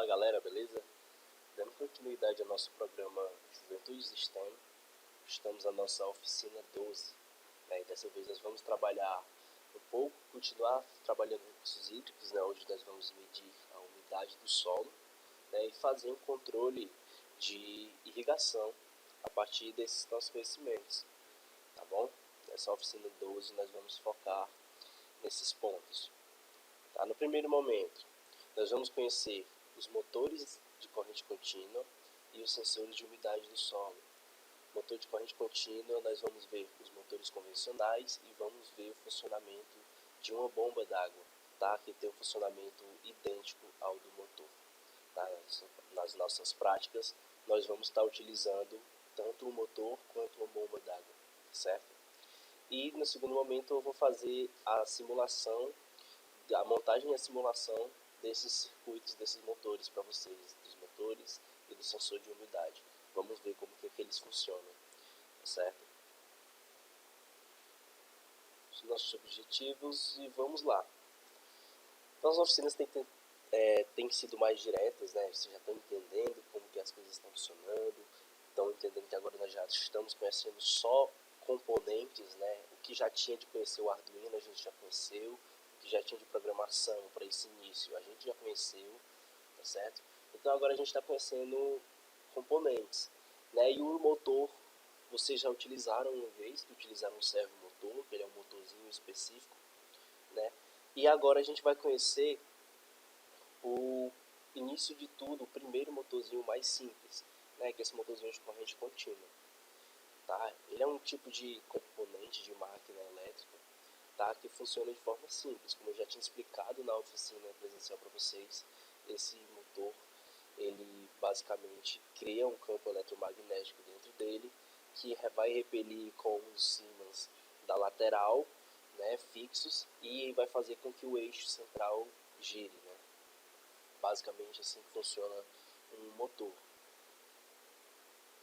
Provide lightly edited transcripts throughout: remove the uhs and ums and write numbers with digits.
Fala galera, beleza? Dando continuidade ao nosso programa Juventude STEM, estamos na nossa oficina 12. Né? E dessa vez nós vamos trabalhar um pouco, continuar trabalhando recursos hídricos, né? Hoje nós vamos medir a umidade do solo, né? E fazer um controle de irrigação a partir desses nossos conhecimentos, tá bom? Nessa oficina 12 nós vamos focar nesses pontos. Tá? No primeiro momento, nós vamos conhecer os motores de corrente contínua e os sensores de umidade do solo. Motor de corrente contínua, nós vamos ver os motores convencionais e vamos ver o funcionamento de uma bomba d'água, tá? Que tem um funcionamento idêntico ao do motor. Tá? Nas nossas práticas, nós vamos estar utilizando tanto o motor quanto uma bomba d'água, certo? E no segundo momento eu vou fazer a simulação, a montagem e a simulação desses circuitos, desses motores para vocês, dos motores e do sensor de umidade. Vamos ver como que eles funcionam, tá certo? Os nossos objetivos e vamos lá. Então as oficinas têm sido mais diretas, né? Vocês já estão entendendo como que as coisas estão funcionando, estão entendendo que agora nós já estamos conhecendo só componentes, né? O que já tinha de conhecer o Arduino a gente já conheceu, que já tinha de programação para esse início, a gente já conheceu, tá certo? Então agora a gente está conhecendo componentes, né? E o motor, vocês já utilizaram uma vez, que utilizaram um servomotor, que ele é um motorzinho específico, né? E agora a gente vai conhecer o início de tudo, o primeiro motorzinho mais simples, né? Que é esse motorzinho de corrente contínua, tá? Ele é um tipo de componente de máquina elétrica, tá? Que funciona de forma simples, como eu já tinha explicado na oficina presencial para vocês. Esse motor, ele basicamente cria um campo eletromagnético dentro dele, que vai repelir com os ímãs da lateral, né, fixos, e vai fazer com que o eixo central gire, né? Basicamente assim funciona um motor.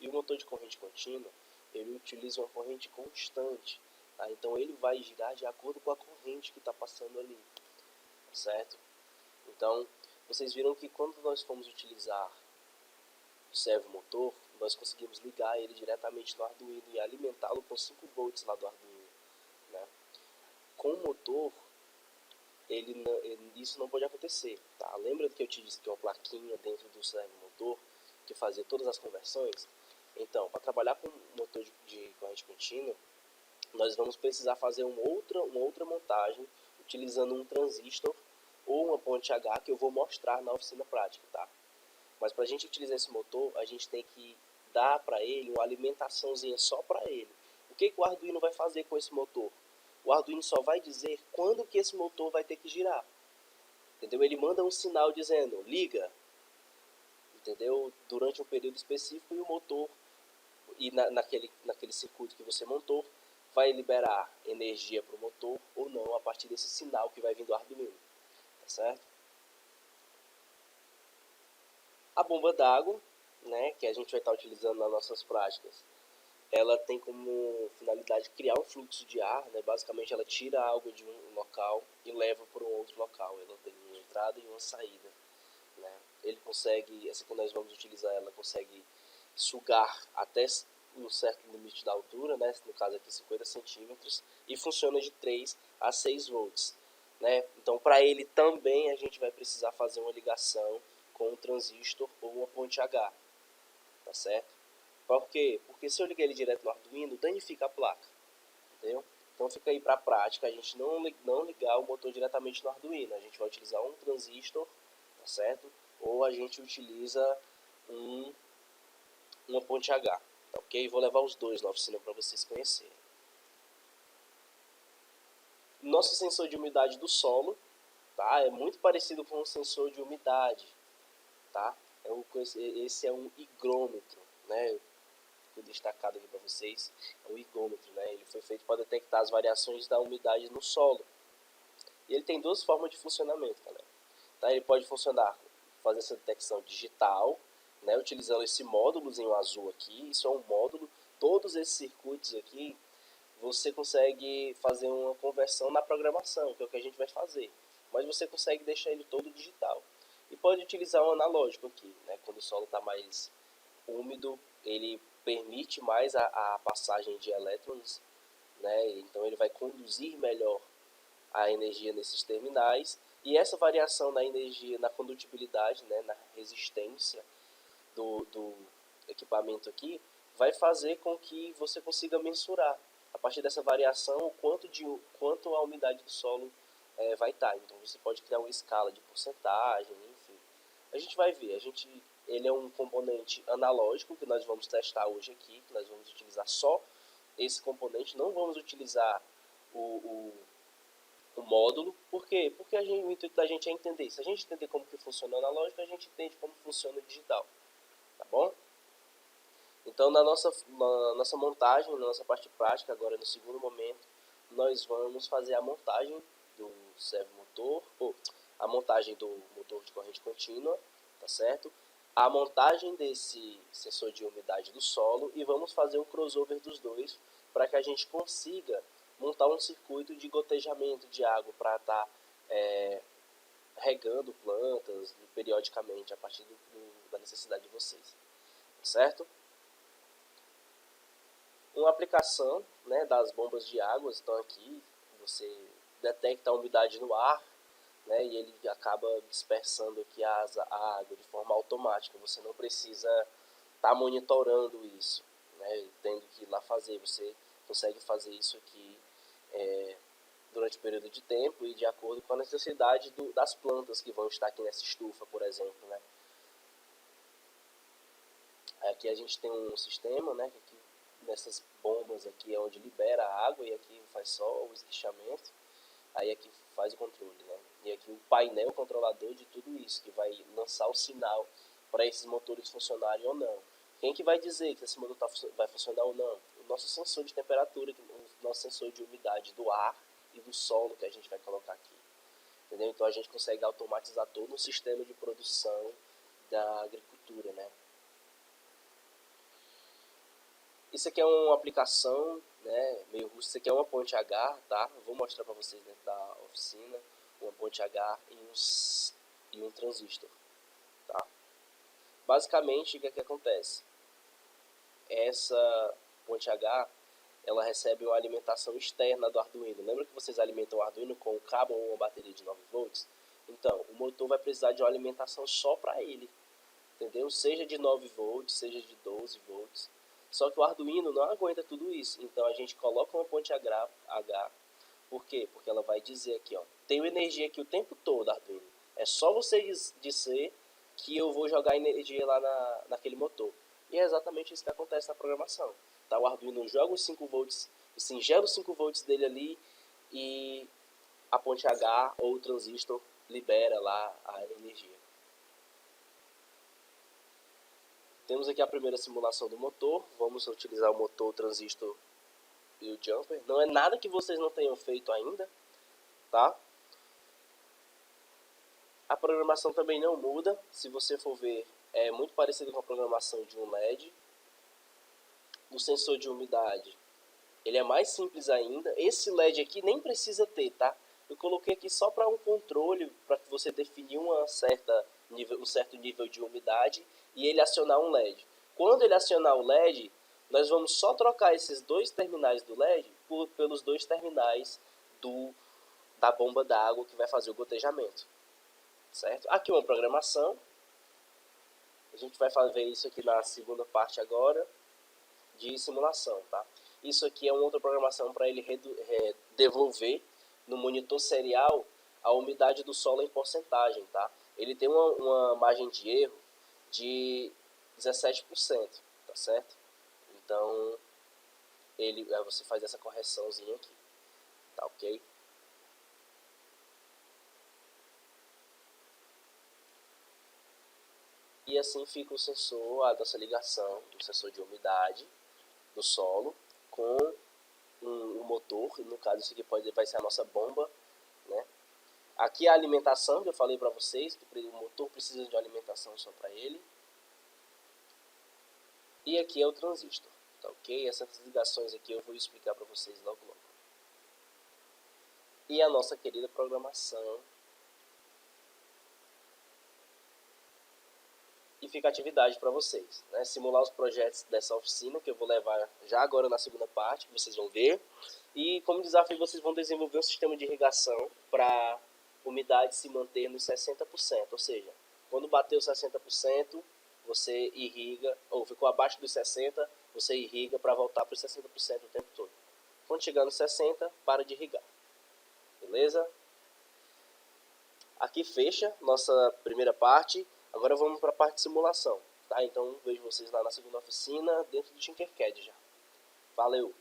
E o motor de corrente contínua, ele utiliza uma corrente constante. Tá? Então ele vai girar de acordo com a corrente que está passando ali, certo? Então, vocês viram que quando nós fomos utilizar o servomotor, nós conseguimos ligar ele diretamente no Arduino e alimentá-lo com 5 volts lá do Arduino, né? Com o motor, isso não pode acontecer, tá? Lembra que eu te disse que uma plaquinha dentro do servomotor que fazia todas as conversões? Então, para trabalhar com motor de corrente contínua, nós vamos precisar fazer uma outra montagem utilizando um transistor ou uma ponte H que eu vou mostrar na oficina prática, tá? Mas para a gente utilizar esse motor, a gente tem que dar para ele uma alimentaçãozinha só para ele. O que o Arduino vai fazer com esse motor? O Arduino só vai dizer quando que esse motor vai ter que girar, entendeu? Ele manda um sinal dizendo liga, entendeu? Durante um período específico, e o motor, e naquele circuito que você montou, vai liberar energia para o motor ou não a partir desse sinal que vai vir do Arduino, tá certo? A bomba d'água, né, que a gente vai estar utilizando nas nossas práticas, ela tem como finalidade criar um fluxo de ar, né? Basicamente ela tira a água de um local e leva para um outro local. Ela tem uma entrada e uma saída, né? Ele consegue, essa que nós vamos utilizar, ela consegue sugar até um certo limite da altura, né? No caso aqui 50 centímetros, e funciona de 3 a 6 volts, né? Então para ele também a gente vai precisar fazer uma ligação com um transistor ou uma ponte H, tá certo? Por quê? Porque se eu ligar ele direto no Arduino, danifica a placa, entendeu? Então fica aí para a prática, a gente não ligar o motor diretamente no Arduino, a gente vai utilizar um transistor, tá certo? Ou a gente utiliza uma ponte H, tá ok? Vou levar os dois na oficina para vocês conhecerem. Nosso sensor de umidade do solo, tá? É muito parecido com um sensor de umidade, tá? Esse é um higrômetro, né? Foi destacado aqui para vocês, é o higômetro, né? Ele foi feito para detectar as variações da umidade no solo. E ele tem duas formas de funcionamento, galera. Tá? Ele pode funcionar, fazer essa detecção digital, né? Utilizando esse módulozinho azul aqui. Isso é um módulo. Todos esses circuitos aqui, você consegue fazer uma conversão na programação, que é o que a gente vai fazer. Mas você consegue deixar ele todo digital. E pode utilizar um analógico aqui, né? Quando o solo está mais úmido, ele permite mais a passagem de elétrons, né? Então ele vai conduzir melhor a energia nesses terminais, e essa variação na energia, na condutibilidade, né, na resistência do equipamento aqui, vai fazer com que você consiga mensurar, a partir dessa variação, quanto a umidade do solo vai estar. Então você pode criar uma escala de porcentagem, enfim. A gente vai ver, ele é um componente analógico que nós vamos testar hoje aqui, que nós vamos utilizar só esse componente, não vamos utilizar o módulo. Por quê? Porque o intuito da gente é entender. Se a gente entender como que funciona o analógico, a gente entende como funciona o digital. Tá bom? Então, na nossa montagem, na nossa parte prática, agora no segundo momento, nós vamos fazer a montagem do servomotor, ou a montagem do motor de corrente contínua, tá certo? A montagem desse sensor de umidade do solo, e vamos fazer o crossover dos dois para que a gente consiga montar um circuito de gotejamento de água para estar regando plantas periodicamente a partir da necessidade de vocês, certo? Uma aplicação, né, das bombas de água estão aqui. Você detecta a umidade no ar, né, e ele acaba dispersando aqui a água de forma automática. Você não precisa estar monitorando isso, né, tendo que ir lá fazer. Você consegue fazer isso aqui durante o período de tempo e de acordo com a necessidade das plantas que vão estar aqui nessa estufa, por exemplo, né. Aqui a gente tem um sistema, né, que aqui, nessas bombas aqui é onde libera a água, e aqui faz só o esguichamento, aí aqui faz o controle, né, e aqui o painel controlador de tudo isso, que vai lançar o sinal para esses motores funcionarem ou não. Quem que vai dizer que esse motor vai funcionar ou não? O nosso sensor de temperatura, o nosso sensor de umidade do ar e do solo que a gente vai colocar aqui. Entendeu? Então a gente consegue automatizar todo o sistema de produção da agricultura, né? Isso aqui é uma aplicação, né, meio rústica. Isso aqui é uma ponte H, tá? Eu vou mostrar para vocês dentro da oficina uma ponte H e um transistor, tá? Basicamente, o que é que acontece? Essa ponte H, ela recebe uma alimentação externa do Arduino. Lembra que vocês alimentam o Arduino com um cabo ou uma bateria de 9 volts? Então, o motor vai precisar de uma alimentação só para ele, entendeu? Seja de 9 volts, seja de 12 volts. Só que o Arduino não aguenta tudo isso. Então a gente coloca uma ponte H. Por quê? Porque ela vai dizer aqui, ó, tenho energia aqui o tempo todo, Arduino. É só você dizer que eu vou jogar energia lá naquele motor. E é exatamente isso que acontece na programação. Tá? O Arduino joga os 5 volts, ingera os 5 volts dele ali, e a ponte H ou o transistor libera lá a energia. Temos aqui a primeira simulação do motor. Vamos utilizar o motor, o transistor e o jumper. Não é nada que vocês não tenham feito ainda, tá? A programação também não muda. Se você for ver, é muito parecido com a programação de um LED. O sensor de umidade, ele é mais simples ainda. Esse LED aqui nem precisa ter, tá? Eu coloquei aqui só para um controle, para você definir um certo nível de umidade e ele acionar um LED. Quando ele acionar o LED, nós vamos só trocar esses dois terminais do LED pelos dois terminais da bomba d'água que vai fazer o gotejamento. Certo? Aqui uma programação. A gente vai ver isso aqui na segunda parte agora de simulação, tá? Isso aqui é uma outra programação para ele devolver no monitor serial a umidade do solo em porcentagem, tá? Ele tem uma margem de erro de 17%, tá certo? Então, você faz essa correçãozinha aqui, tá ok? E assim fica o sensor, a nossa ligação do sensor de umidade do solo com o motor, e no caso isso aqui vai ser a nossa bomba, né? Aqui é a alimentação, que eu falei para vocês, que o motor precisa de alimentação só para ele. E aqui é o transistor, tá ok? Essas ligações aqui eu vou explicar para vocês logo logo. E a nossa querida programação fica a atividade para vocês, né? Simular os projetos dessa oficina, que eu vou levar já agora na segunda parte, que vocês vão ver. E como desafio, vocês vão desenvolver um sistema de irrigação para a umidade se manter nos 60%. Ou seja, quando bater os 60%, você irriga, ou ficou abaixo dos 60%, você irriga para voltar para os 60% o tempo todo. Quando chegar nos 60%, para de irrigar. Beleza? Aqui fecha nossa primeira parte. Agora vamos para a parte de simulação. Tá? Então vejo vocês lá na segunda oficina, dentro do Tinkercad já. Valeu!